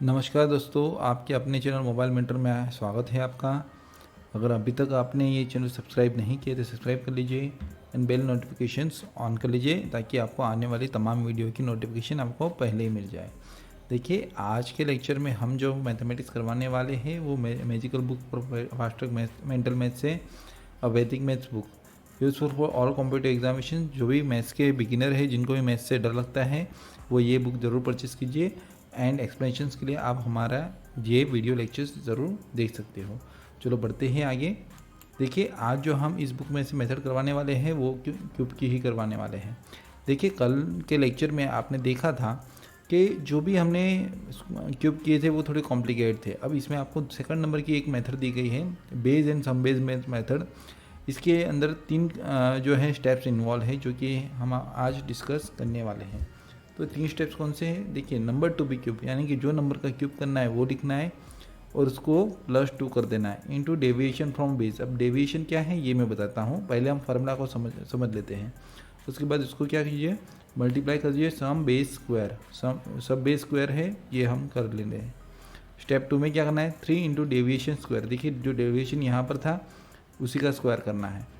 नमस्कार दोस्तों, आपके अपने चैनल मोबाइल मेंटर में स्वागत है आपका। अगर अभी तक आपने ये चैनल सब्सक्राइब नहीं किया तो सब्सक्राइब कर लीजिए एंड बेल नोटिफिकेशंस ऑन कर लीजिए ताकि आपको आने वाली तमाम वीडियो की नोटिफिकेशन आपको पहले ही मिल जाए। देखिए, आज के लेक्चर में हम जो मैथमेटिक्स करवाने वाले हैं वो magical book for fast track mental maths से वैदिक maths book useful for all competitive examination. जो भी मैथ्स के बिगिनर है, जिनको भी मैथ्स से डर लगता है, वो ये बुक ज़रूर परचेज़ कीजिए एंड एक्सप्लेनेशंस के लिए आप हमारा ये वीडियो लेक्चर्स ज़रूर देख सकते हो। चलो बढ़ते हैं आगे। देखिए, आज जो हम इस बुक में से मेथड करवाने वाले हैं वो क्यूब की ही करवाने वाले हैं। देखिए, कल के लेक्चर में आपने देखा था कि जो भी हमने क्यूब किए थे वो थोड़े कॉम्प्लिकेटेड थे। अब इसमें आपको सेकंड नंबर की एक मेथड दी गई है, base and sum base method. इसके अंदर तीन जो है स्टेप्स इन्वॉल्व है, जो कि हम आज डिस्कस करने वाले हैं। तो तीन स्टेप्स कौन से हैं? देखिए, नंबर टू बी क्यूब, यानी कि जो नंबर का क्यूब करना है वो लिखना है और उसको +2 कर देना है इनटू डेविएशन फ्रॉम बेस। अब डेविएशन क्या है ये मैं बताता हूँ, पहले हम फार्मूला को समझ लेते हैं। उसके बाद इसको क्या कीजिए, मल्टीप्लाई कर दीजिए सम बेस स्क्वायर। सब बेस स्क्वायर है ये हम कर लेंगे। स्टेप 2 में क्या करना है, 3 इंटू डेविएशन स्क्वायर। देखिए, जो डेविएशन यहाँ पर था उसी का स्क्वायर करना है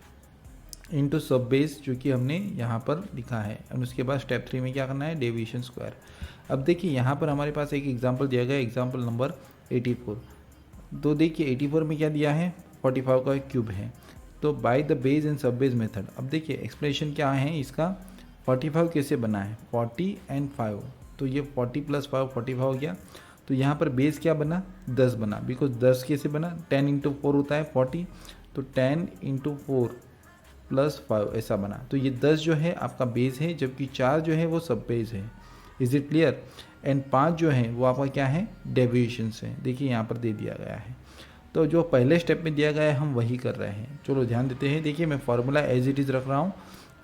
इनटू सब बेस, जो कि हमने यहाँ पर लिखा है। और उसके बाद स्टेप 3 में क्या करना है, डेविएशन स्क्वायर। अब देखिए, यहाँ पर हमारे पास एक एग्जांपल दिया गया है, एग्जांपल नंबर 84। तो देखिए 84 में क्या दिया है, 45 का क्यूब है। तो by the base and sub base method. अब देखिए एक्सप्लेनेशन क्या है इसका, 45 कैसे बना है, 40 एंड 5। तो ये 40 + 5 45 हो गया। तो यहाँ पर बेस क्या बना, 10 बना। बिकॉज 10 कैसे बना, 10 इंटू 4 होता है 40, तो 10 इंटू 4 + 5 ऐसा बना। तो ये 10 जो है आपका बेस है, जबकि 4 जो है वो सब बेस है। Is it clear? एंड 5 जो है वो आपका क्या है, डेविएशन है। देखिए यहाँ पर दे दिया गया है। तो जो पहले स्टेप में दिया गया है हम वही कर रहे हैं। चलो ध्यान देते हैं। देखिए, मैं फार्मूला एज इट इज़ रख रहा हूँ।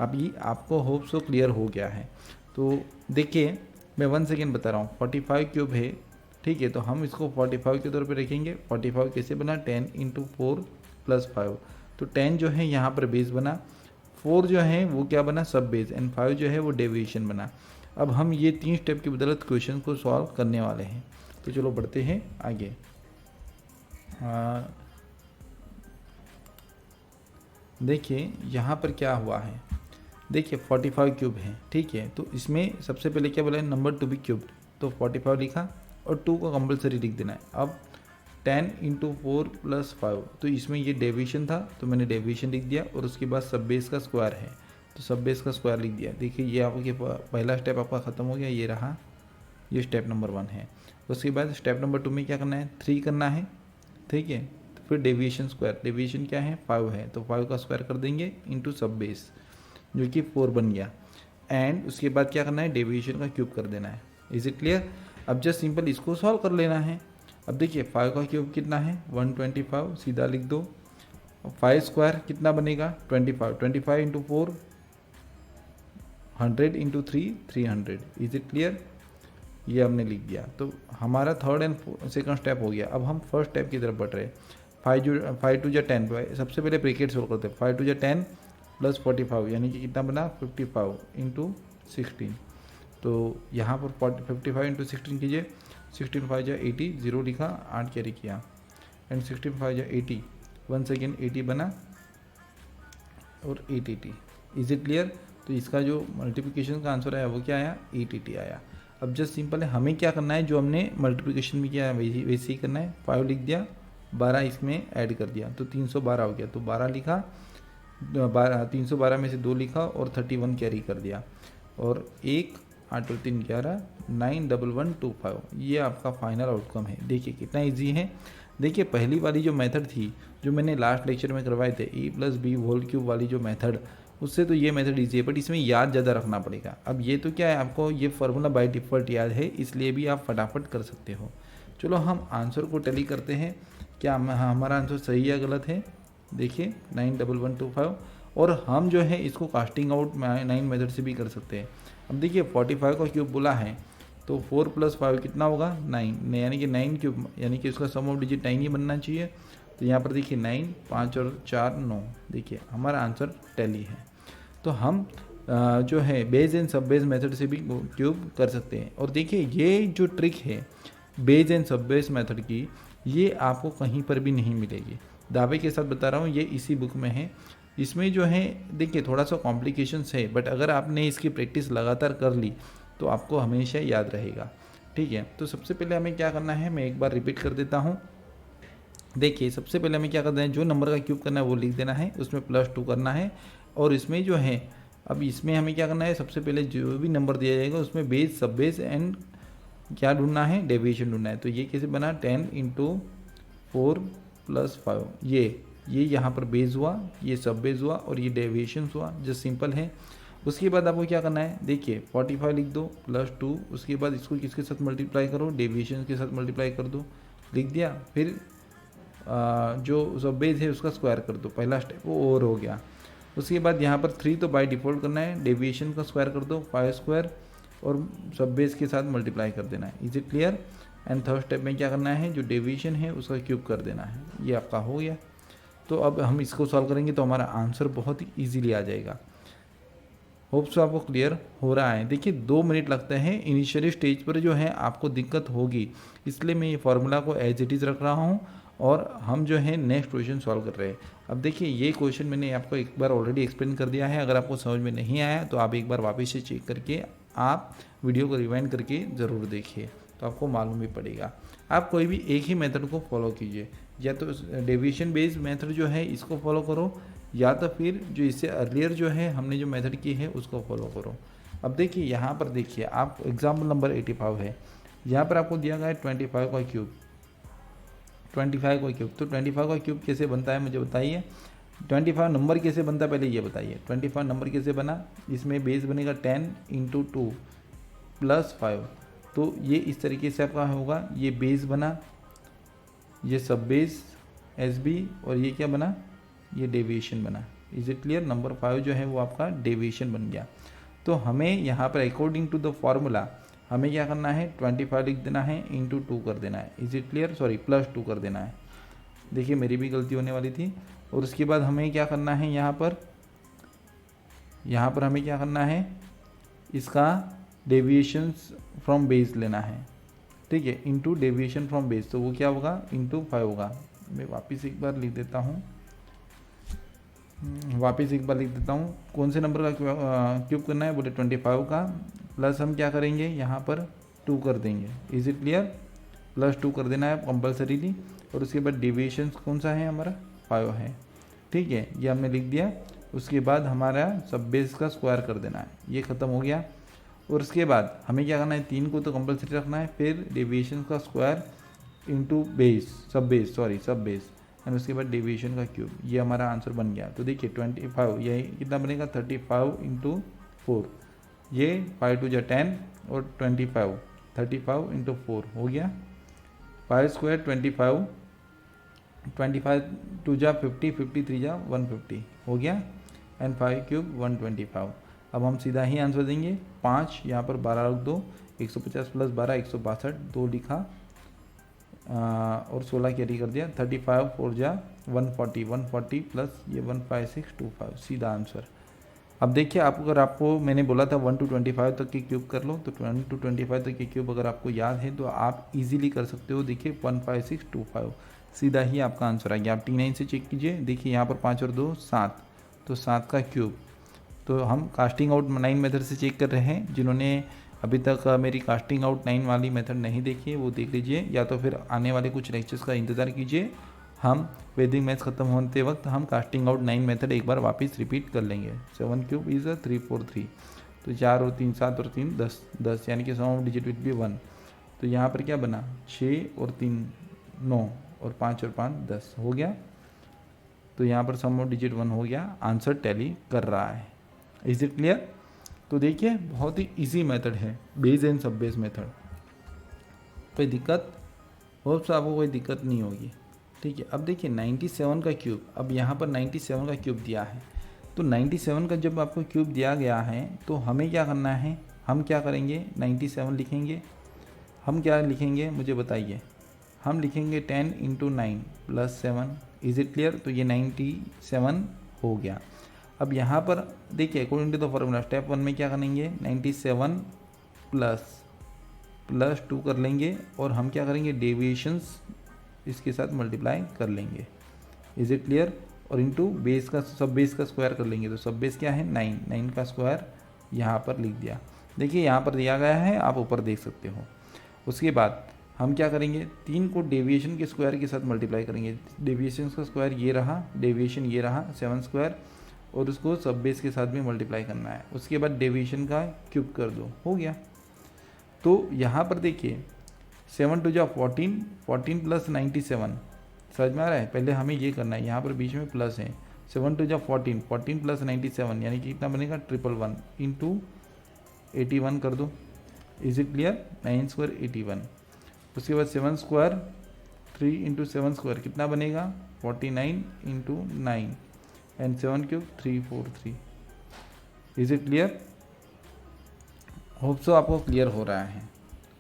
अभी आपको होप सो क्लियर हो गया है। तो देखिए, मैं 1 सेकेंड बता रहा हूँ। 45 क्यूब है, ठीक है, तो हम इसको 45 के तौर पे रखेंगे। 45 कैसे बना, 10 इंटू 4 + 5। तो 10 जो है यहाँ पर बेस बना, 4 जो है वो क्या बना, सब बेस, एंड 5 जो है वो डेविएशन बना। अब हम ये 3 स्टेप की बदौलत क्वेश्चन को सॉल्व करने वाले हैं। तो चलो बढ़ते हैं आगे। देखिए यहाँ पर क्या हुआ है, देखिए 45 क्यूब है, ठीक है। तो इसमें सबसे पहले क्या बोला है, नंबर टू बी क्यूब। तो 45 लिखा और 2 को कंपलसरी लिख देना है। अब 10 इंटू 4 + 5, तो इसमें ये डेविएशन था तो मैंने डेविएशन लिख दिया। और उसके बाद सब बेस का स्क्वायर है तो सब बेस का स्क्वायर लिख दिया। देखिए, ये आपके पहला स्टेप आपका ख़त्म हो गया, ये रहा, ये स्टेप नंबर 1 है। उसके बाद स्टेप नंबर 2 में क्या करना है, 3 करना है, ठीक है। तो फिर डेविएशन स्क्वायर, डेविएशन क्या है, 5 है, तो 5 का स्क्वायर कर देंगे इंटू सब बेस, जो कि 4 बन गया। एंड उसके बाद क्या करना है, डेविएशन का क्यूब कर देना है। Is it clear? अब जस्ट सिंपल इसको सॉल्व कर लेना है। अब देखिए 5 का क्यूब कितना है, 125, सीधा लिख दो। 5 स्क्वायर कितना बनेगा, 25, 25 into 4 100 into 3 300। Is it clear? ये हमने लिख दिया। तो हमारा थर्ड एंड सेकंड स्टेप हो गया। अब हम फर्स्ट स्टेप की तरफ बढ़ रहे हैं। 5 टू 10, सबसे पहले ब्रैकेट सोल्व करते हैं। 5 टू 10 + 45, यानी कि कितना बना, 55 इंटू 16। तो यहाँ पर 55 इंटू 16 कीजिए, 16 5 जा 80, 0 लिखा, 8 कैरी किया, एंड 16 5 जा 80, 1 सेकेंड 80 बना और 880। Is it clear? तो इसका जो मल्टीप्लिकेशन का आंसर आया वो क्या आया, 880 आया। अब जस्ट सिंपल है, हमें क्या करना है, जो हमने मल्टीप्लिकेशन में किया है वैसे ही करना है। 5 लिख दिया, 12 इसमें ऐड कर दिया, तो 312 हो गया। तो 12 लिखा, 312 में से 2 लिखा और 31 कैरी कर दिया। और 1 8 और 3 11, 91125, ये आपका फाइनल आउटकम है। देखिए कितना इजी है। देखिए, पहली वाली जो मेथड थी, जो मैंने लास्ट लेक्चर में करवाए थे, a+b² वाली जो मेथड, उससे तो ये मेथड ईजी है, बट इसमें याद ज़्यादा रखना पड़ेगा। अब ये तो क्या है, आपको ये फार्मूला बाय डिफ़ॉल्ट याद है, इसलिए भी आप फटाफट कर सकते हो। चलो हम आंसर को टैली करते हैं, क्या हमारा आंसर सही या गलत है। देखिए 91125, और हम जो है इसको कास्टिंग आउट 9 मेथड से भी कर सकते हैं। अब देखिए 45 का क्यूब बोला है, तो 4 + 5 कितना होगा, 9, यानी कि 9 क्यूब, यानी कि उसका सम ऑफ डिजिट 9 ही बनना चाहिए। तो यहाँ पर देखिए 9, 5 और 4 9, देखिए हमारा आंसर टैली है। तो हम जो है base and sub base method से भी क्यूब कर सकते हैं। और देखिए ये जो ट्रिक है base and sub base method की, ये आपको कहीं पर भी नहीं मिलेगी। दावे के साथ बता रहा हूँ, ये इसी बुक में है। इसमें जो है देखिए थोड़ा सा कॉम्प्लिकेशंस है, बट अगर आपने इसकी प्रैक्टिस लगातार कर ली तो आपको हमेशा याद रहेगा। ठीक है, तो सबसे पहले हमें क्या करना है, मैं एक बार रिपीट कर देता हूँ। देखिए सबसे पहले हमें क्या करना है, जो नंबर का क्यूब करना है वो लिख देना है, उसमें +2 करना है। और इसमें जो है, अब इसमें हमें क्या करना है, सबसे पहले जो भी नंबर दिया जाएगा उसमें बेस, सब बेस एंड क्या ढूंढना है, डेविएशन ढूंढना है। तो ये कैसे बना, 10 × 4 + 5, ये यहाँ पर बेस हुआ, ये सब बेस हुआ और ये डेविएशन हुआ, जो सिंपल है। उसके बाद आपको क्या करना है, देखिए 45 लिख दो +2, उसके बाद इसको किसके साथ मल्टीप्लाई करो, डेविएशन के साथ मल्टीप्लाई कर दो, लिख दिया। फिर जो सब बेस है उसका स्क्वायर कर दो, पहला स्टेप वो और हो गया। उसके बाद यहाँ पर 3 तो बाय डिफ़ॉल्ट करना है, डेविएशन का स्क्वायर कर दो 5² और सब बेस के साथ मल्टीप्लाई कर देना है। Is it clear? And third step में क्या करना है, जो डेविएशन है उसका क्यूब कर देना है। ये आपका हो गया। तो अब हम इसको सॉल्व करेंगे तो हमारा आंसर बहुत ही ईजीली आ जाएगा। होप्स आपको क्लियर हो रहा है। देखिए 2 मिनट लगते हैं, इनिशियली स्टेज पर जो है आपको दिक्कत होगी, इसलिए मैं ये फार्मूला को एज इट इज़ रख रहा हूँ और हम जो है नेक्स्ट क्वेश्चन सॉल्व कर रहे हैं। अब देखिए ये क्वेश्चन मैंने आपको एक बार ऑलरेडी एक्सप्लेन कर दिया है। अगर आपको समझ में नहीं आया तो आप एक बार वापस से चेक करके आप वीडियो को रिवाइंड करके ज़रूर देखिए, तो आपको मालूम भी पड़ेगा। आप कोई भी एक ही मेथड को फॉलो कीजिए, या तो डेविएशन बेस्ड मेथड जो है इसको फॉलो करो, या तो फिर जो इससे अर्लियर जो है हमने जो मेथड की है उसको फॉलो करो। अब देखिए यहाँ पर देखिए, आप एग्जाम्पल नंबर 85 है, यहाँ पर आपको दिया गया है 25 का क्यूब, 25 का क्यूब। तो 25 का क्यूब कैसे बनता है मुझे बताइए, 25 नंबर कैसे बनता है पहले ये बताइए। 25 नंबर कैसे बना, इसमें बेस बनेगा 10 × 2 + 5, तो ये इस तरीके से आपका होगा। ये बेस बना, ये सब बेस SB, और ये क्या बना, ये डेविएशन बना। Is it clear? नंबर 5 जो है वो आपका डेविएशन बन गया। तो हमें यहाँ पर अकॉर्डिंग टू द फॉर्मूला हमें क्या करना है, 25 लिख देना है, × 2 कर देना है। Is it clear? सॉरी, +2 कर देना है। देखिए मेरी भी गलती होने वाली थी। और उसके बाद हमें क्या करना है, यहाँ पर हमें क्या करना है, इसका डेविएशंस फ्रॉम बेस लेना है। ठीक है, इंटू डेविएशन फ्रॉम बेस, तो वो क्या होगा, × 5 होगा। मैं वापस एक बार लिख देता हूँ, कौन से नंबर का क्यूब करना है, बोले 25 का, प्लस हम क्या करेंगे, यहाँ पर 2 कर देंगे। Is it clear? +2 कर देना है कंपल्सरीली। और उसके बाद डेविएशन कौन सा है हमारा, 5 है। ठीक है, ये हमने लिख दिया। उसके बाद हमारा सब बेस का स्क्वायर कर देना है, ये ख़त्म हो गया। और उसके बाद हमें क्या करना है, 3 को तो कंपल्सरी रखना है, फिर डेविएशन का स्क्वायर इंटू बेस, सब बेस, एंड उसके बाद डेविएशन का क्यूब। ये हमारा आंसर बन गया। तो देखिए 25, ये कितना बनेगा, 35 × 4, ये 5 × 2 = 10 और 35 × 4 हो गया। 5² 25, 25 × 2 = 50, 50 × 3 = 150 हो गया। एंड 5³ 125। अब हम सीधा ही आंसर देंगे, 5 यहाँ पर 12 रख दो, 150 + 12 162, 2 लिखा और 16 कैरी कर दिया। 35 4 = 140, 140 प्लस ये 15625, सीधा आंसर। अब देखिए अगर आपको मैंने बोला था 1 to 25 तक के क्यूब कर लो, तो 1 to 25 तक के क्यूब अगर आपको याद है तो आप इजीली कर सकते हो। देखिए 15625 सीधा ही आपका आंसर आ गया। आप T9 से चेक कीजिए, देखिए यहाँ पर 5 और 2 7, तो 7 का क्यूब। तो हम कास्टिंग आउट 9 मेथड से चेक कर रहे हैं। जिन्होंने अभी तक मेरी कास्टिंग आउट 9 वाली मेथड नहीं देखी है वो देख लीजिए, या तो फिर आने वाले कुछ लेक्चर्स का इंतज़ार कीजिए। हम वैदिक मैथ्स खत्म होते वक्त हम कास्टिंग आउट 9 मेथड एक बार वापस रिपीट कर लेंगे। 7³ इज़ 343, तो 4 और 3 7 और 3 10 10, यानी कि सम ऑफ डिजिट विल बी 1। तो यहाँ पर क्या बना, 6 और 3 9 और 5 और 5 10 हो गया। तो यहाँ पर सम ऑफ डिजिट 1 हो गया, आंसर टैली कर रहा है। Is it clear? तो देखिए बहुत ही इजी मेथड है, base and sub base method. कोई दिक्कत? होप्स आपको कोई दिक्कत नहीं होगी। ठीक है, अब देखिए 97 का क्यूब, अब यहाँ पर 97 का क्यूब दिया है। तो 97 का जब आपको क्यूब दिया गया है तो हमें क्या करना है, हम क्या करेंगे, 97 लिखेंगे। हम क्या लिखेंगे मुझे बताइए, हम लिखेंगे 10 × 9 + 7। Is it clear? तो ये 97 हो गया। अब यहाँ पर देखिए according to the formula step 1 में क्या करेंगे, 97 प्लस 2 कर लेंगे और हम क्या करेंगे, डेविएशंस इसके साथ मल्टीप्लाई कर लेंगे। Is it clear? और इनटू बेस का, सब बेस का स्क्वायर कर लेंगे। तो सब बेस क्या है 9, 9 का स्क्वायर यहाँ पर लिख दिया। देखिए यहाँ पर दिया गया है, आप ऊपर देख सकते हो। उसके बाद हम क्या करेंगे, 3 को डेविएशन के स्क्वायर के साथ मल्टीप्लाई करेंगे। डेविएशन का स्क्वायर ये रहा, डेविएशन ये रहा 7 स्क्वायर, और उसको सब बेस के साथ भी मल्टीप्लाई करना है। उसके बाद डेविएशन का क्यूब कर दो, हो गया। तो यहाँ पर देखिए 7 टू जा 14, 14 प्लस 97, समझ में आ रहा है? पहले हमें ये करना है, यहाँ पर बीच में प्लस है। 7 टू जा 14, 14 प्लस 97 यानी कि कितना बनेगा 111 इंटू 81 कर दो। Is it clear? 9 स्क्वायर 81। उसके बाद 7 स्क्वायर 3 इंटू 7 स्क्वायर कितना बनेगा 49 into 9 and 7 cube 343। Is it clear? Hope so आपको क्लियर हो रहा है।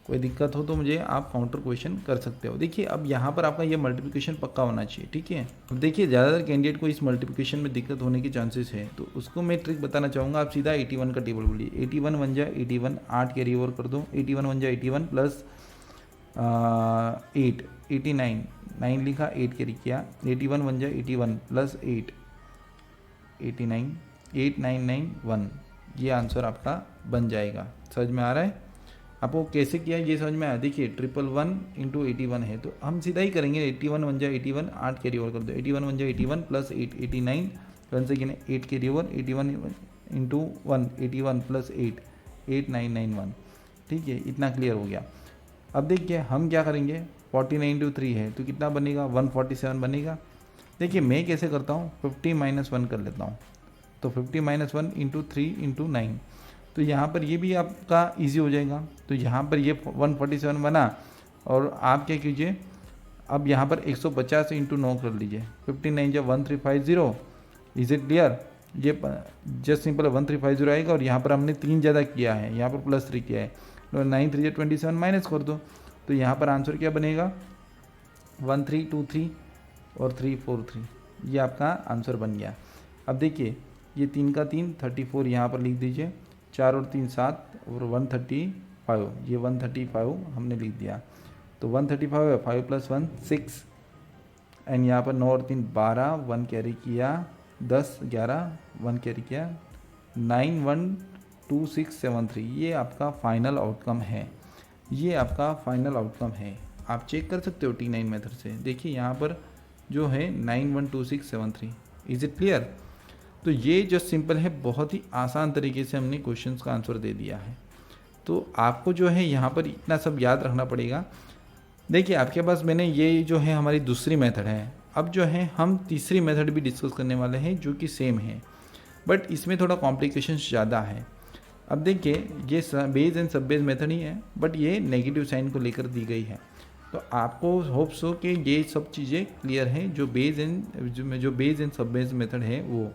कोई दिक्कत हो तो मुझे आप काउंटर क्वेश्चन कर सकते हो। देखिए अब यहाँ पर आपका ये मल्टीप्लिकेशन पक्का होना चाहिए, ठीक है। अब देखिए ज़्यादातर कैंडिडेट को इस मल्टीप्लिकेशन में दिक्कत होने के चांसेस है, तो उसको मैं ट्रिक बताना चाहूँगा। आप सीधा 81 का टेबल बोलिए। 81 1 जा 81, 8 कैरी ओवर कर दो। 81 1 जा 81 प्लस 8, 89, 9 लिखा, 8 कैरी किया। 81 1 जा 81 प्लस 8, 89, 8 9 9 1, ये आंसर आपका बन जाएगा। समझ में आ रहा है? आपको कैसे किया ये समझ में आया? देखिए 111 इंटू 81 है, तो हम सीधा ही करेंगे। 81 1 जा 81, 8 कैरी ओवर कर दो। 81 1 जा 81 प्लस 8, 89, वन से गिने 8 कैरी ओवर, 81 इंटू 1, 81 प्लस 8, 8991। ठीक है, इतना क्लियर हो गया। अब देखिए हम क्या करेंगे, 49 इंटू 3 है तो कितना बनेगा 147 बनेगा। देखिए मैं कैसे करता हूँ, 50 माइनस 1 कर लेता हूँ। तो 50 माइनस 1 इंटू 3 इंटू 9, तो यहाँ पर ये भी आपका इजी हो जाएगा। तो यहाँ पर ये 147 बना, और आप क्या कीजिए, अब यहाँ पर 150 इंटू 9 कर लीजिए। 59 जब 1350। Is it clear? ये जस्ट सिंपल 1350 आएगा, और यहाँ पर हमने 3 ज़्यादा किया है, यहाँ पर प्लस 3 किया है। 9 3 27 माइनस कर दो, तो यहाँ पर आंसर क्या बनेगा 1323 और 343। ये आपका आंसर बन गया। अब देखिए ये 3 का 3 34 यहाँ पर लिख दीजिए। 4 और 3 7 और 135, ये 135 हमने लिख दिया। तो 135 है, 5 प्लस 1 6, एंड यहाँ पर 9 और 3 12, 1 कैरी किया, 10 11 1 कैरी किया, 912673। ये आपका फाइनल आउटकम है। ये आपका फाइनल आउटकम है। आप चेक कर सकते हो T9 मेथड से। देखिए यहाँ पर जो है 912673। Is it clear? तो ये जो सिंपल है, बहुत ही आसान तरीके से हमने क्वेश्चंस का आंसर दे दिया है। तो आपको जो है यहाँ पर इतना सब याद रखना पड़ेगा। देखिए आपके पास मैंने ये जो है हमारी दूसरी मेथड है। अब जो है हम तीसरी मेथड भी डिस्कस करने वाले हैं जो कि सेम है, बट इसमें थोड़ा कॉम्प्लिकेशंस ज़्यादा है। अब देखिए ये base and sub base method ही है, बट ये नेगेटिव साइन को लेकर दी गई है। तो आपको होप्स हो कि ये सब चीज़ें क्लियर हैं। जो base and sub base method है वो,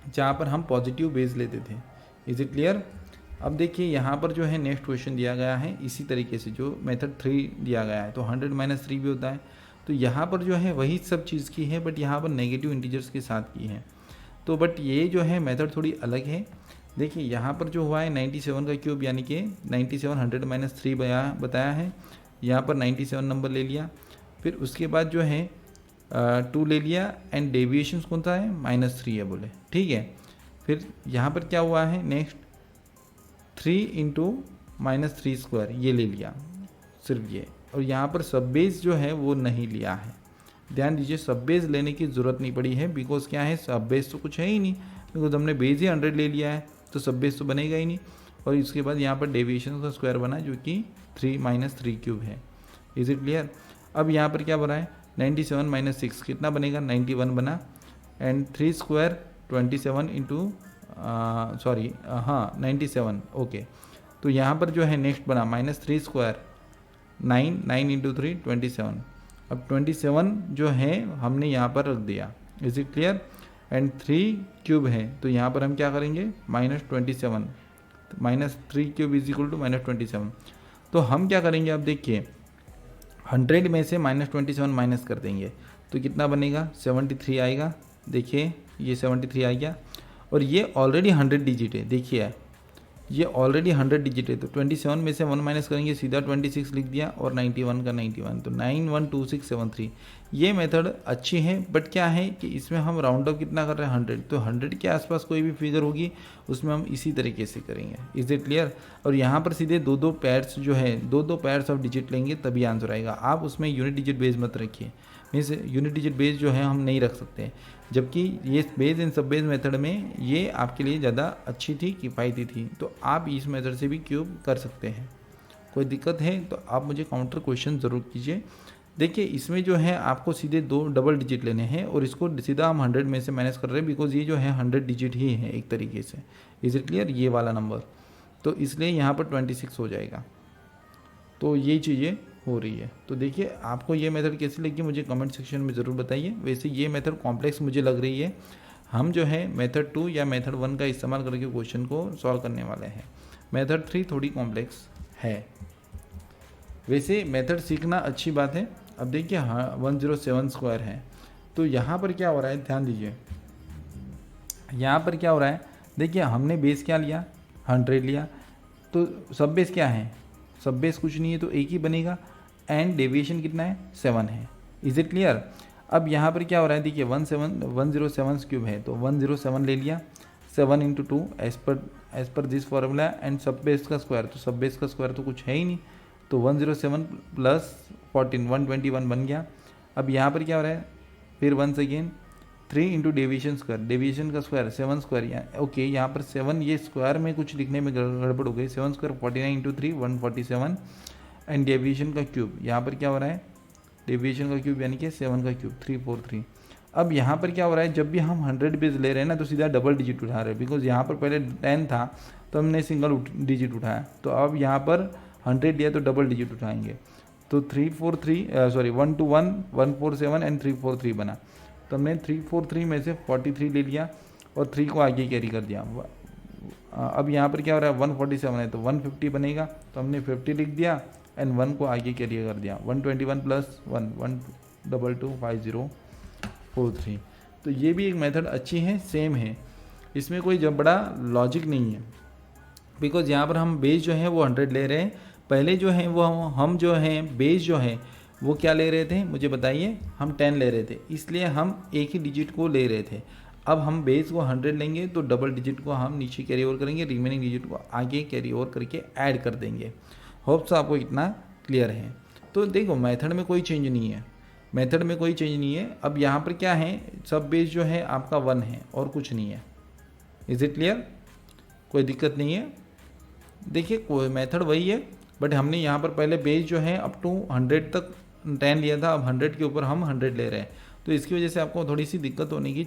जहाँ पर हम पॉजिटिव बेस लेते थे। Is it clear? अब देखिए यहाँ पर जो है नेक्स्ट क्वेश्चन दिया गया है इसी तरीके से, जो मेथड 3 दिया गया है। तो 100 माइनस 3 भी होता है। तो यहाँ पर जो है वही सब चीज़ की है, बट यहाँ पर नेगेटिव इंटीजर्स के साथ की है। तो बट ये जो है मेथड थोड़ी अलग है। देखिए यहाँ पर जो हुआ है 97 का क्यूब, यानी कि 97 100 माइनस 3 बताया है। यहाँ पर 97 नंबर ले लिया, फिर उसके बाद जो है 2 ले लिया, एंड डेविएशन कौन सा है -3 है बोले, ठीक है। फिर यहाँ पर क्या हुआ है नेक्स्ट 3 इंटू -3 स्क्वायर, ये ले लिया सिर्फ ये। और यहाँ पर सब बेस जो है वो नहीं लिया है। ध्यान दीजिए, सब बेस लेने की ज़रूरत नहीं पड़ी है, बिकॉज क्या है सब बेस तो कुछ है ही नहीं, बिकॉज हमने बेस ही 100 ले लिया है, तो सब बेस तो बनेगा ही नहीं। और इसके बाद यहाँ पर डेविएशन का स्क्वायर बना जो कि 3 माइनस 3 क्यूब है। Is it clear? अब यहाँ पर क्या बना है 97 माइनस 6 कितना बनेगा 91 बना, एंड 3 स्क्वायर 27 इंटू 97। ओके, तो यहाँ पर जो है नेक्स्ट बना -3 स्क्वायर 9 इंटू 3 27। अब 27 जो है हमने यहाँ पर रख दिया। Is it clear? And 3 cube है, तो यहाँ पर हम क्या करेंगे -27, -3 क्यूब इज इक्वल टू -27। तो हम क्या करेंगे, अब देखिए 100 में से -27 माइनस कर देंगे, तो कितना बनेगा 73 आएगा। देखिए ये 73 आ गया, और ये ऑलरेडी 100 डिजिट है। देखिए ये ऑलरेडी 100 डिजिट है, तो 27 में से 1 माइनस करेंगे, सीधा 26 लिख दिया, और 91 का 91, तो 912673। ये मेथड अच्छी है, बट क्या है कि इसमें हम राउंड ऑफ कितना कर रहे हैं 100, तो 100 के आसपास कोई भी फिगर होगी उसमें हम इसी तरीके से करेंगे। Is it clear? और यहाँ पर सीधे दो दो पैर्स जो है, दो दो पैर्स ऑफ डिजिट लेंगे तभी आंसर आएगा। आप उसमें यूनिट डिजिट बेस मत रखिए, मीन्स यूनिट डिजिट बेस जो है हम नहीं रख सकते, जबकि ये बेस इन सब बेस मेथड में ये आपके लिए ज़्यादा अच्छी थी, किफ़ायती थी। तो आप इस मेथड से भी क्यूब कर सकते हैं। कोई दिक्कत है तो आप मुझे काउंटर क्वेश्चन ज़रूर कीजिए। देखिए इसमें जो है आपको सीधे दो डबल डिजिट लेने हैं, और इसको सीधा हम 100 में से माइनस कर रहे हैं, बिकॉज ये जो है 100 डिजिट ही है एक तरीके से। Is it clear? ये वाला नंबर, तो इसलिए यहाँ पर 26 हो जाएगा। तो ये चीज़ें हो रही है। तो देखिए आपको ये मेथड कैसी लगी मुझे कमेंट सेक्शन में ज़रूर बताइए। वैसे ये मेथड कॉम्प्लेक्स मुझे लग रही है, हम जो है मेथड 2 या मेथड 1 का इस्तेमाल करके क्वेश्चन को सॉल्व करने वाले हैं। मेथड 3 थोड़ी कॉम्प्लेक्स है। वैसे मेथड सीखना अच्छी बात है। अब देखिए 107 स्क्वायर है, तो यहाँ पर क्या हो रहा है, ध्यान दीजिए। यहाँ पर क्या हो रहा है, देखिए हमने बेस क्या लिया, 100 लिया, तो सब बेस क्या है, सब बेस कुछ नहीं है, तो एक ही बनेगा, एंड डेविएशन कितना है, 7 है। Is it clear? अब यहाँ पर क्या हो रहा है, देखिए 107 क्यूब है, तो 107 ले लिया, 7 इंटू 2 एज पर this formula, and sub base का स्क्वायर, तो सब बेस का स्क्वायर तो कुछ है ही नहीं, तो 107 प्लस 14 121 बन गया। अब यहाँ पर क्या हो रहा है, फिर once again 3 into deviation square, deviation का स्क्वायर 7 स्क्वायर, ओके यहाँ पर 7, ये स्क्वायर में कुछ लिखने में गड़बड़ हो गई, 7 स्क्वायर 49 इंटू 3 147, एंड डेविएशन का क्यूब, यहाँ पर क्या हो रहा है, डेविएशन का क्यूब यानी कि 7 का क्यूब 343। अब यहाँ पर क्या हो रहा है, जब भी हम 100 बेस ले रहे हैं ना, तो सीधा डबल डिजिट उठा रहे हैं, बिकॉज यहाँ पर पहले 10 था तो हमने सिंगल डिजिट उठाया, तो अब यहाँ पर 100 लिया तो डबल डिजिट उठाएंगे, तो 121 147 एंड 343 बना, तो हमने 343 में से 43 ले लिया और 3 को आगे कैरी कर दिया। अब यहाँ पर क्या हो रहा है, 147 है तो 150 बनेगा, तो हमने 50 लिख दिया एंड 1 को आगे कैरी कर दिया, 121 प्लस 1 1225043। तो ये भी एक मेथड अच्छी है, सेम है, इसमें कोई जब बड़ा लॉजिक नहीं है, बिकॉज यहाँ पर हम बेस जो है वो 100 ले रहे हैं, पहले जो है वो हम जो है बेस जो है वो क्या ले रहे थे मुझे बताइए, हम 10 ले रहे थे, इसलिए हम एक ही डिजिट को ले रहे थे। अब हम बेस को 100 लेंगे तो डबल डिजिट को हम नीचे कैरी ओवर करेंगे, रिमेनिंग डिजिट को आगे कैरी ओवर करके ऐड कर देंगे। होप्स आपको इतना क्लियर है। तो देखो मेथड में कोई चेंज नहीं है, मेथड में कोई चेंज नहीं है। अब यहाँ पर क्या है, सब बेस जो है आपका 1 है और कुछ नहीं है। Is it clear? कोई दिक्कत नहीं है। देखिए कोई मेथड वही है, बट हमने यहाँ पर पहले बेस जो है अप टू 100 तक 10 लिया था, अब 100 के ऊपर हम 100 ले रहे हैं, तो इसकी वजह से आपको थोड़ी सी दिक्कत होने की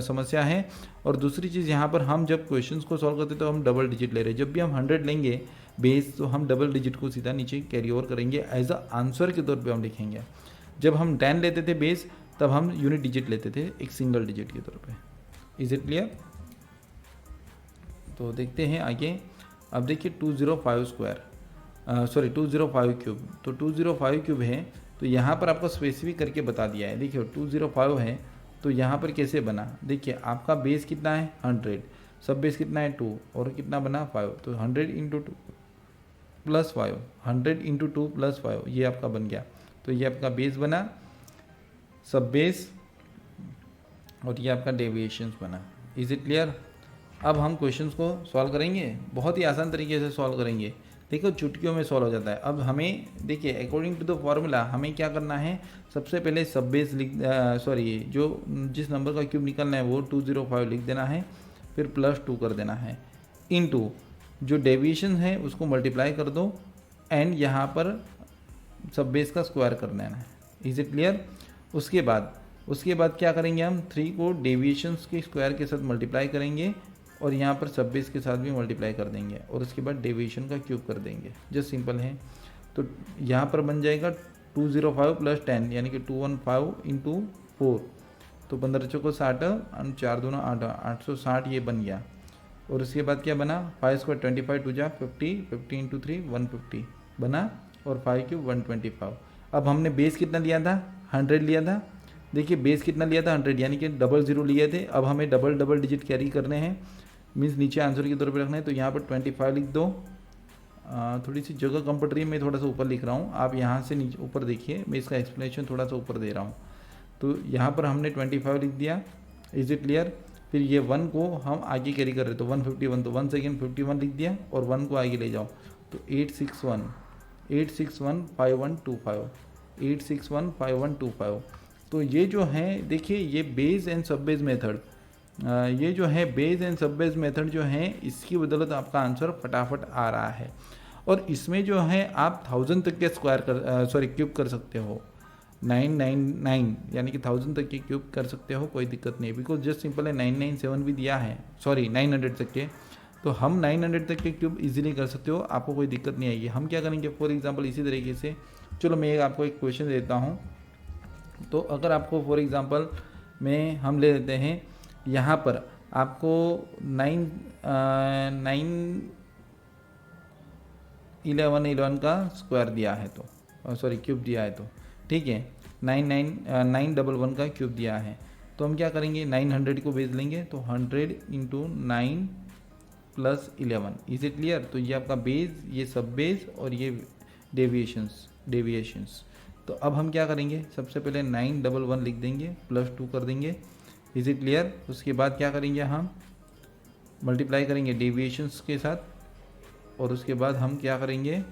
समस्या है। और दूसरी चीज़ यहाँ पर हम जब क्वेश्चंस को सॉल्व करते तो हम डबल डिजिट ले रहे हैं, जब भी हम 100 लेंगे बेस तो हम डबल डिजिट को सीधा नीचे कैरी ओवर करेंगे, एज अ आंसर के तौर पे हम लिखेंगे। जब हम 10 लेते थे बेस तब हम यूनिट डिजिट लेते थे एक सिंगल डिजिट के तौर पे। Is it clear? तो देखते हैं आगे। अब देखिए 205 क्यूब, तो 205 क्यूब है, तो यहाँ पर आपको स्पेसिफिक करके बता दिया है। देखिए 205 है तो यहाँ पर कैसे बना, देखिए आपका बेस कितना है 100, सब बेस कितना है 2, और कितना बना 5, तो 100 इंटू 2 प्लस 5, 100 इंटू 2 प्लस 5, ये आपका बन गया। तो ये आपका बेस बना, सब बेस, और ये आपका डेविएशंस बना। Is it clear? अब हम क्वेश्चंस को सॉल्व करेंगे, बहुत ही आसान तरीके से सॉल्व करेंगे। देखो चुटकियों में सॉल्व हो जाता है। अब हमें देखिए अकॉर्डिंग टू द फॉर्मूला हमें क्या करना है, सबसे पहले सब बेस जो जिस नंबर का क्यूब निकलना है वो 205 लिख देना है, फिर प्लस 2 कर देना है, इनटू जो डेविएशन है उसको मल्टीप्लाई कर दो, एंड यहाँ पर सब बेस का स्क्वायर कर देना है। Is it clear? उसके बाद क्या करेंगे, हम 3 को डेविएशंस के स्क्वायर के साथ मल्टीप्लाई करेंगे, और यहाँ पर सब बेस के साथ भी मल्टीप्लाई कर देंगे, और उसके बाद डेविएशन का क्यूब कर देंगे। जस्ट सिंपल है। तो यहाँ पर बन जाएगा 205 प्लस 10 यानी कि 215 इंटू 4, तो 15 चौको 60 और 4 दूना 8, 860 ये बन गया। और उसके बाद क्या बना, 5 स्क्वायर 25 टू जा 50, 50 इंटू 3 150 बना, और 5 क्यूब 125। अब हमने बेस कितना लिया था, 100 लिया था। देखिए बेस कितना लिया था 100, यानी कि 00 लिए थे। अब हमें डबल डिजिट कैरी करने हैं, मीन्स नीचे आंसर के तौर पे रखना है, तो यहाँ पर 25 लिख दो। थोड़ी सी जगह कम पड़ रही है, मैं थोड़ा सा ऊपर लिख रहा हूँ, आप यहाँ से नीचे ऊपर देखिए, मैं इसका एक्सप्लेनेशन थोड़ा सा ऊपर दे रहा हूँ। तो यहाँ पर हमने 25 लिख दिया। Is it clear? फिर ये 1 को हम आगे कैरी कर रहे, तो 151, तो 1 सेकेंड 51 लिख दिया और 1 को आगे ले जाओ, तो 8615125 8615125। तो ये जो है देखिए, ये base and sub base method, ये जो है base and sub base method जो है, इसकी बदौलत आपका आंसर फटाफट आ रहा है। और इसमें जो है आप 1000 तक के स्क्वायर कर क्यूब कर सकते हो, 999 यानी कि 1000 तक के क्यूब कर सकते हो, कोई दिक्कत नहीं, बिकॉज जस्ट सिंपल है 997 भी दिया है, 900 तक के, तो हम 900 तक के क्यूब इजीली कर सकते हो, आपको कोई दिक्कत नहीं आएगी। हम क्या करेंगे, फॉर एग्जांपल इसी तरीके से, चलो मैं आपको एक क्वेश्चन देता हूँ। तो अगर आपको फॉर एग्जांपल में हम ले लेते हैं, यहाँ पर आपको 911 का स्क्वायर दिया है, तो क्यूब दिया है, तो ठीक है, 911 का क्यूब दिया है, तो हम क्या करेंगे, 900 को भेज लेंगे, तो 100 × 9 + 11। Is it clear? तो ये आपका बेस, ये सब बेस और ये डेविएशंस। तो अब हम क्या करेंगे, सबसे पहले 911 लिख देंगे, +2 कर देंगे। Is it clear? उसके बाद क्या करेंगे, हम मल्टीप्लाई करेंगे डेविएशंस के साथ, और उसके बाद हम क्या करेंगे,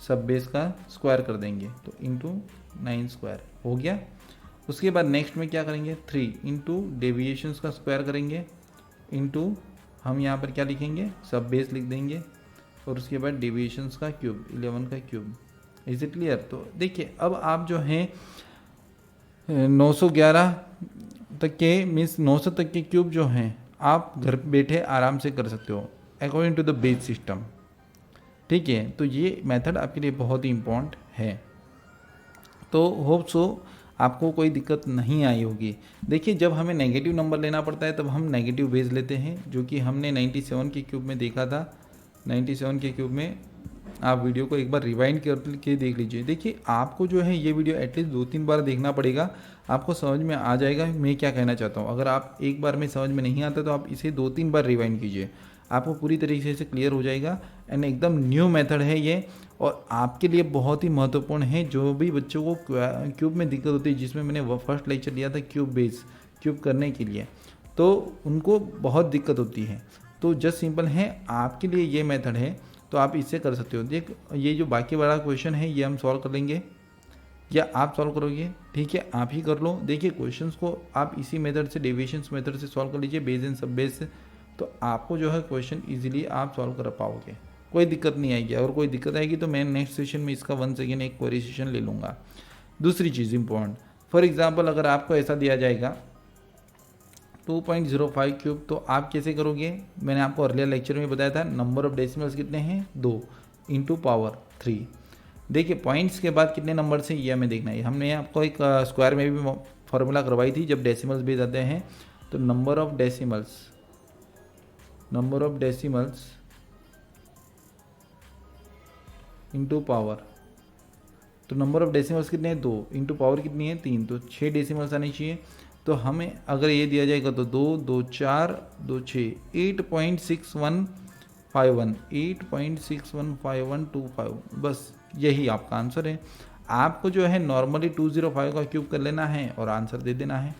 सब बेस का स्क्वायर कर देंगे, तो ×9² हो गया। उसके बाद नेक्स्ट में क्या करेंगे, 3 × डेविएशंस का स्क्वायर करेंगे, इंटू हम यहाँ पर क्या लिखेंगे, सब बेस लिख देंगे, और उसके बाद डेविएशंस का क्यूब, 11 का क्यूब। Is it clear? तो देखिए अब आप जो हैं 911 तक के मीन्स 900 तक के क्यूब जो हैं, आप घर बैठे आराम से कर सकते हो according to the base system. ठीक है, तो ये मेथड आपके लिए बहुत ही इम्पोर्टेंट है। तो होप सो आपको कोई दिक्कत नहीं आई होगी। देखिए जब हमें नेगेटिव नंबर लेना पड़ता है तब हम नेगेटिव बेस लेते हैं, जो कि हमने 97 के क्यूब में देखा था। 97 के क्यूब में आप वीडियो को एक बार रिवाइंड करके देख लीजिए। देखिए आपको जो है ये वीडियो एटलीस्ट 2-3 बार देखना पड़ेगा, आपको समझ में आ जाएगा मैं क्या कहना चाहता हूँ। अगर आप एक बार में समझ में नहीं आता तो आप इसे 2-3 बार रिवाइंड कीजिए, आपको पूरी तरीके से क्लियर हो जाएगा। एंड एकदम न्यू मेथड है ये, और आपके लिए बहुत ही महत्वपूर्ण है। जो भी बच्चों को क्यूब में दिक्कत होती है, जिसमें मैंने फर्स्ट लेक्चर लिया था क्यूब करने के लिए, तो उनको बहुत दिक्कत होती है। तो जस्ट सिंपल है, आपके लिए ये मेथड है, तो आप इससे कर सकते हो। देख ये जो बाकी वाला क्वेश्चन है ये हम सॉल्व कर लेंगे, या आप सॉल्व करोगे, ठीक है, आप ही कर लो। देखिए क्वेश्चंस को आप इसी मेथड से, डेविएशंस मेथड से सॉल्व कर लीजिए, बेस एंड सब बेस से, तो आपको जो है क्वेश्चन इजीली आप सॉल्व कर पाओगे, कोई दिक्कत नहीं आएगी। अगर कोई दिक्कत आएगी तो मैं नेक्स्ट सेशन में इसका 1 सेकेंड एक क्वेरी सेशन ले लूँगा। दूसरी चीज़ इंपॉर्टेंट, फॉर एग्जाम्पल अगर आपको ऐसा दिया जाएगा 2.05 क्यूब, तो आप कैसे करोगे, मैंने आपको अर्लियर लेक्चर में बताया था। नंबर ऑफ डेसिमल्स कितने हैं, 2 × पावर 3। देखिए पॉइंट्स के बाद कितने नंबर से ये हमें देखना है। हमने आपको एक स्क्वायर में भी फॉर्मूला करवाई थी, जब डेसिमल्स भी जाते हैं तो number of decimals into power, तो नंबर ऑफ डेसिमल्स कितने हैं, 2 × पावर कितनी है, 3, तो 6 डेसिमल्स आने चाहिए। तो हमें अगर ये दिया जाएगा तो 2, 2, 4, 2, 6, 8.6151, बस यही आपका आंसर है। आपको जो है नॉर्मली 205 का क्यूब कर लेना है और आंसर दे देना है,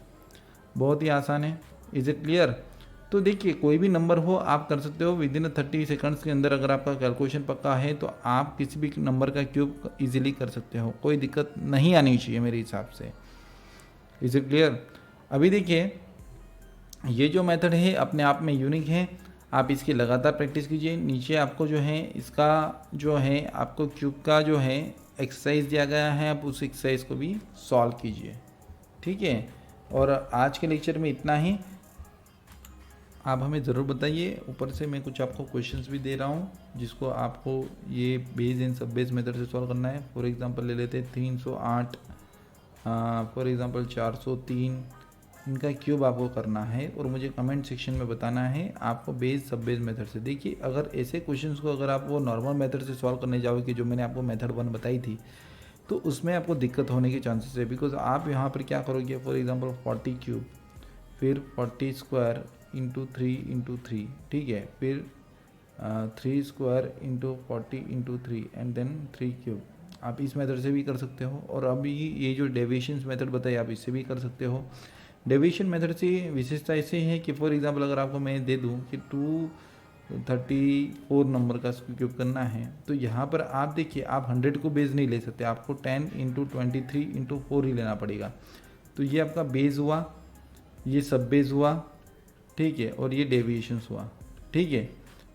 बहुत ही आसान है। Is it clear? तो देखिए कोई भी नंबर हो आप कर सकते हो विदिन 30 सेकंड्स के अंदर। अगर आपका कैलकुलेशन पक्का है तो आप किसी भी नंबर का क्यूब इजीली कर सकते हो, कोई दिक्कत नहीं आनी चाहिए मेरे हिसाब से। Is it clear? अभी देखिए ये जो मेथड है अपने आप में यूनिक है, आप इसकी लगातार प्रैक्टिस कीजिए। नीचे आपको जो है इसका जो है आपको क्यूब का जो है एक्सरसाइज दिया गया है, आप उस एक्सरसाइज को भी सॉल्व कीजिए, ठीक है। और आज के लेक्चर में इतना ही, आप हमें ज़रूर बताइए। ऊपर से मैं कुछ आपको क्वेश्चंस भी दे रहा हूँ जिसको आपको ये base and sub base method से सॉल्व करना है। फॉर एग्जांपल ले लेते हैं 308, फॉर एग्जांपल 403, इनका क्यूब आपको करना है और मुझे कमेंट सेक्शन में बताना है आपको बेस सब बेस मेथड से। देखिए अगर ऐसे क्वेश्चंस को अगर आप वो नॉर्मल मेथड से सॉल्व करने जाओगे, जो मैंने आपको मेथड 1 बताई थी, तो उसमें आपको दिक्कत होने के चांसेस है। बिकॉज आप यहाँ पर क्या करोगे, फॉर एग्जांपल 40 क्यूब, फिर 40 स्क्वायर इंटू 3 ठीक है, फिर 3 square into 40 into 3 and then 3 cube. आप इस मेथड से भी कर सकते हो, और अभी ये जो डेविएशन मेथड बताइए आप इससे भी कर सकते हो। डेविएशन मेथड से विशेषता ऐसे है कि फॉर एग्जांपल अगर आपको मैं दे दूं कि 234 नंबर का क्यूब करना है, तो यहाँ पर आप देखिए आप 100 को बेस नहीं ले सकते, आपको 10 इंटू 23 इंटू 4 ही लेना पड़ेगा। तो ये आपका बेस हुआ, ये सब बेस हुआ, ठीक है, और ये डेविएशंस हुआ, ठीक है।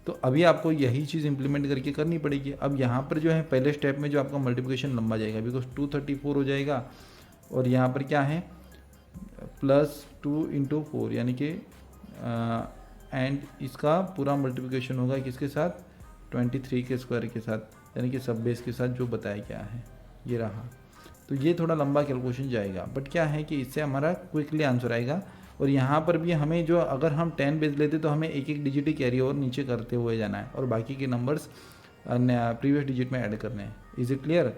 तो अभी आपको यही चीज़ इंप्लीमेंट करके करनी पड़ेगी। अब यहाँ पर जो है पहले स्टेप में जो आपका मल्टीप्लिकेशन लंबा जाएगा, बिकॉज 234 हो जाएगा, और यहाँ पर क्या है +2 इंटू 4 यानी कि एंड इसका पूरा मल्टीप्लिकेशन होगा किसके साथ, 23 के स्क्वायर के साथ, यानी कि सब बेस के साथ जो बताया गया है ये रहा। तो ये थोड़ा लंबा कैलकुलेशन जाएगा, बट क्या है कि इससे हमारा क्विकली आंसर आएगा। और यहाँ पर भी हमें जो अगर हम 10 बेस लेते तो हमें एक एक डिजिट ही कैरी ओवर नीचे करते हुए जाना है, और बाकी के नंबर्स प्रीवियस डिजिट में ऐड करने हैं। Is it clear?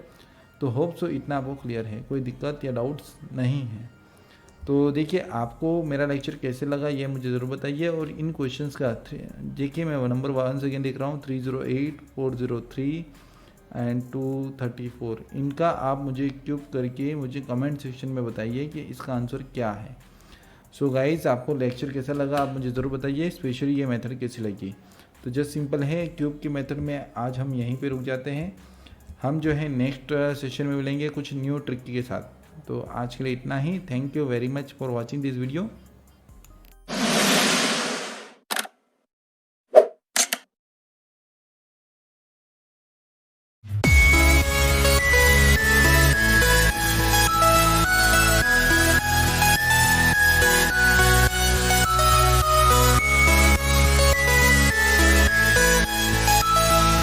तो होप सो इतना आपको क्लियर है, कोई दिक्कत या डाउट्स नहीं है। तो देखिए आपको मेरा लेक्चर कैसे लगा ये मुझे ज़रूर बताइए, और इन क्वेश्चंस का देखिए मैं नंबर 1 सेकेंड देख रहा हूँ, 308, 403 एंड 234, इनका आप मुझे क्यूब करके मुझे कमेंट सेक्शन में बताइए कि इसका आंसर क्या है। सो गाइस आपको लेक्चर कैसा लगा आप मुझे ज़रूर बताइए, स्पेशली ये मेथड कैसी लगी। तो जस्ट सिंपल है क्यूब की मेथड में आज हम यहीं पे रुक जाते हैं। हम जो है नेक्स्ट सेशन में मिलेंगे कुछ न्यू ट्रिक के साथ। तो आज के लिए इतना ही। Thank you very much for watching this video.